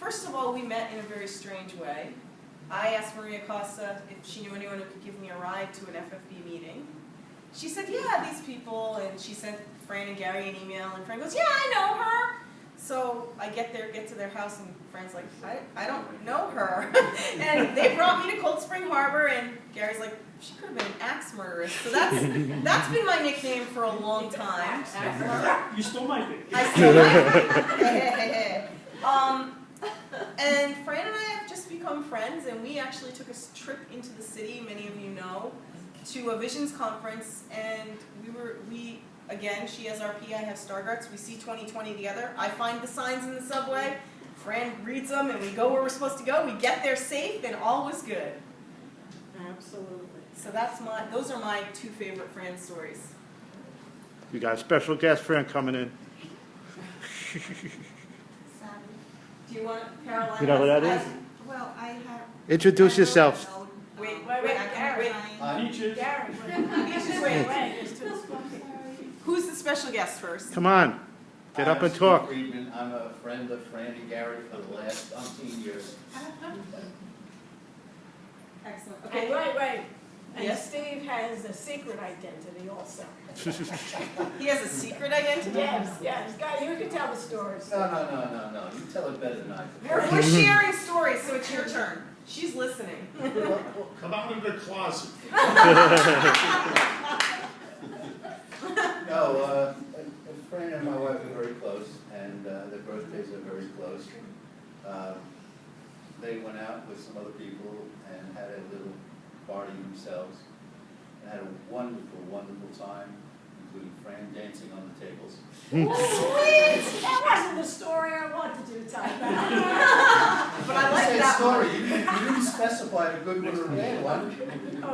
first of all, we met in a very strange way. I asked Maria Costa if she knew anyone who could give me a ride to an FFB meeting. She said, yeah, these people, and she sent Fran and Gary an email, and Fran goes, yeah, I know her. So I get to their house, and Fran's like, I don't know her. And they brought me to Cold Spring Harbor, and Gary's like, she could have been an axe murderess. So that's been my nickname for a long time. You still might be. I still might be. And Fran and I have just become friends, and we actually took a trip into the city, many of you know, to a Visions conference, and we again, she has RP, I have Stargarts, we see 2020 together. I find the signs in the subway, Fran reads them, and we go where we're supposed to go. We get there safe, and all was good. Absolutely. So those are my two favorite Fran stories. You got a special guest friend coming in. Do you want Caroline? You know who that is? Well, I have. Introduce yourself. Wait, Gary. Peaches. Gary. Who's the special guest first? Come on. Get up and I'm talk. Steve Friedman. I'm a friend of Frann and Gary for the last umpteen years. Excellent. Okay, Okay. wait. And Yes? Steve has a secret identity also. He has a secret identity? Yes. Guy, you can tell the stories. No. You tell it better than I We're sharing stories, so it's your turn. She's listening. do. Come out of the closet. No, Frann and my wife are very close, and their birthdays are very close. They went out with some other people and had a little party themselves, and had a wonderful, wonderful time, including Frann dancing on the tables. That wasn't the story I wanted you to tell about. But I like that story. one. You didn't specify a good one or a bad one.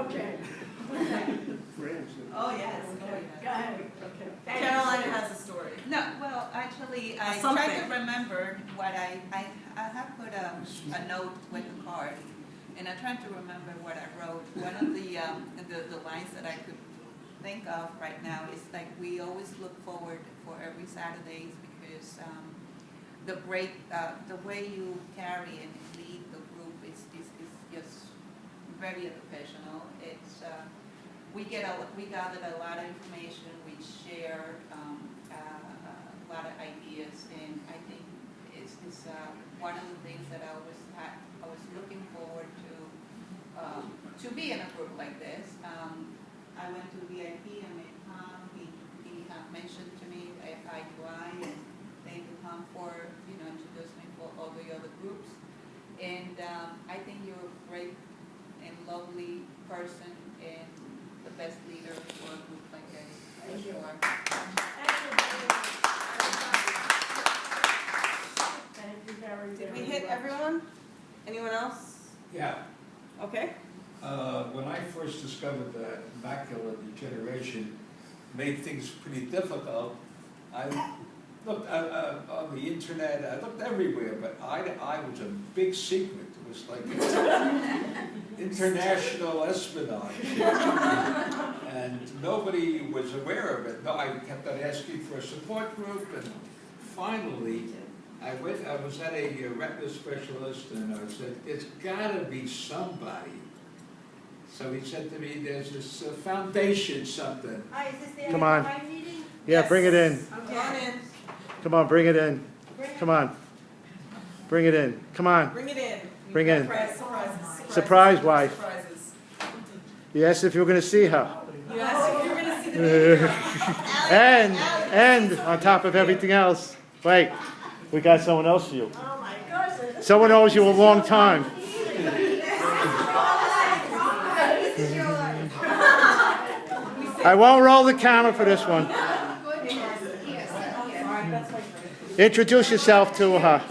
Okay. Oh, yes. Go ahead. Okay. Carolina has a story. No, well, actually, I Something. tried to remember what I have put a note with the card, and I tried to remember what I wrote. One of the lines that I could think of right now is like, we always look forward for every Saturdays because the way you carry and lead the group is just very educational. It's we gathered a lot of information, we shared a lot of ideas, and I think it's one of the things that I was looking forward to be in a group like this. I went to VIP, I met Tom, he mentioned to me eyetoeye, and thank you, Tom, for introducing me for all the other groups. And I think you're a great and lovely person and the best leader for a group like this. Thank you. Thank you very much. Did we hit everyone? Anyone else? Yeah, Okay. when I first discovered that macular degeneration made things pretty difficult, I looked on the internet, I looked everywhere, but eye to eye was a big secret. It was like international espionage. And nobody was aware of it. No, I kept on asking for a support group, and finally, I was at a retina specialist, and I said, it's gotta be somebody. So he said to me, there's this foundation something. Hi, is this the Come on. eyetoeye meeting? Yeah, bring it in. Come on in. Come on, bring it in. Come on. Bring it in. Come on. Bring it in. Bring in. Surprises. Surprise wife. Surprises. You asked if you were going to see her. Yes, if you're going to see the baby girl. And on top of everything else, wait, we got someone else for you. Oh my goodness. Someone owes you a long time. I won't roll the camera for this one. Introduce yourself to her.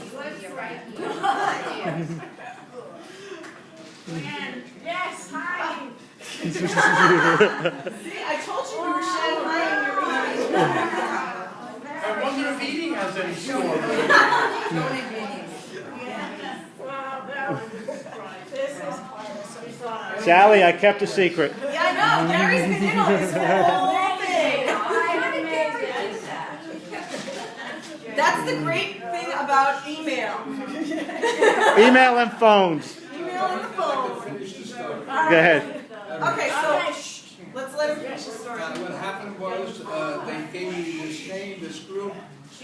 Yes, hi. See, I told you we were Shanghai and you're I wonder if eating has any story. Wow, that was a surprise. This is quite a surprise. Sally, I kept a secret. Yeah, I know. Gary's been in on this whole thing. That's the great thing about about email. Email and phones. Email and the I'd like phone. to finish the story. Go ahead. Okay, All so right. let's let him finish the story. What happened was, they gave me this name, this group,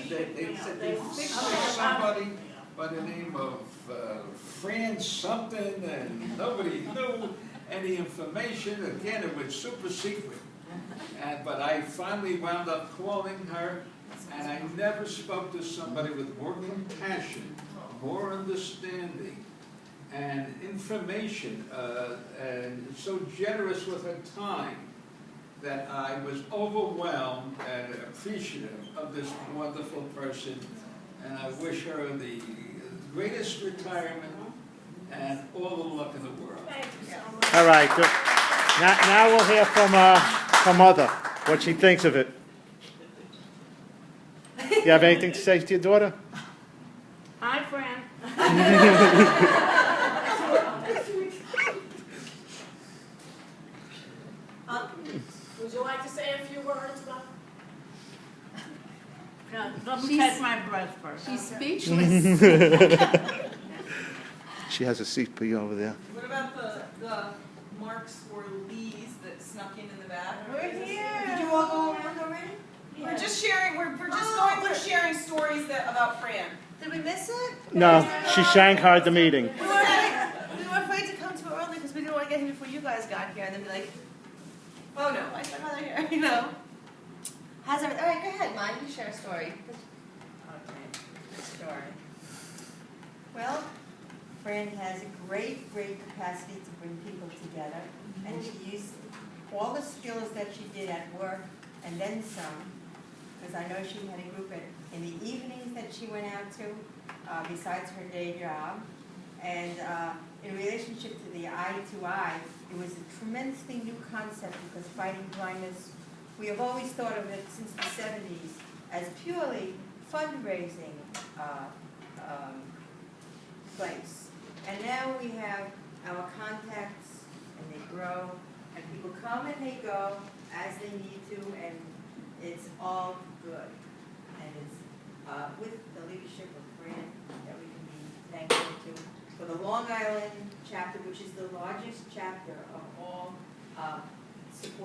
they said they fixed somebody by the name of Frann something, and nobody knew any information. Again, it was super secret. But I finally wound up calling her, and I never spoke to somebody with more compassion, more understanding, and information, and so generous with her time, that I was overwhelmed and appreciative of this wonderful person, and I wish her the greatest retirement and all the luck in the world. Thank you so much. All right, good. Now we'll hear from mother, what she thinks of it. You have anything to say to your daughter? Hi, Fran. Would you like to say a few words about? No, let me catch my breath first. She's speechless. She has a seat for you over there. What about the marks or leaves that snuck in the back? We're here. Did you all go around already? We're just sharing. We're just going through sharing stories about Fran. Did we miss it? No, she shanghaied the meeting. We were afraid to come too early because we didn't want to get here before you guys got here and then be like, Oh no. why is my mother here? You know. How's everything? All right, go ahead, Mom. You share a story. Okay, the story. Well, Fran has a great, great capacity to bring people together, and she used all the skills that she did at work and then some, because I know she had a group in the evenings that she went out to, besides her day job. And in relationship to the eye-to-eye, it was a tremendously new concept because fighting blindness, we have always thought of it since the 70s as purely fundraising place. And now we have our contacts, and they grow, and people come and they go as they need to, and it's all good. And it's with the leadership of Frann that we can be thankful to for the Long Island chapter, which is the largest chapter of all support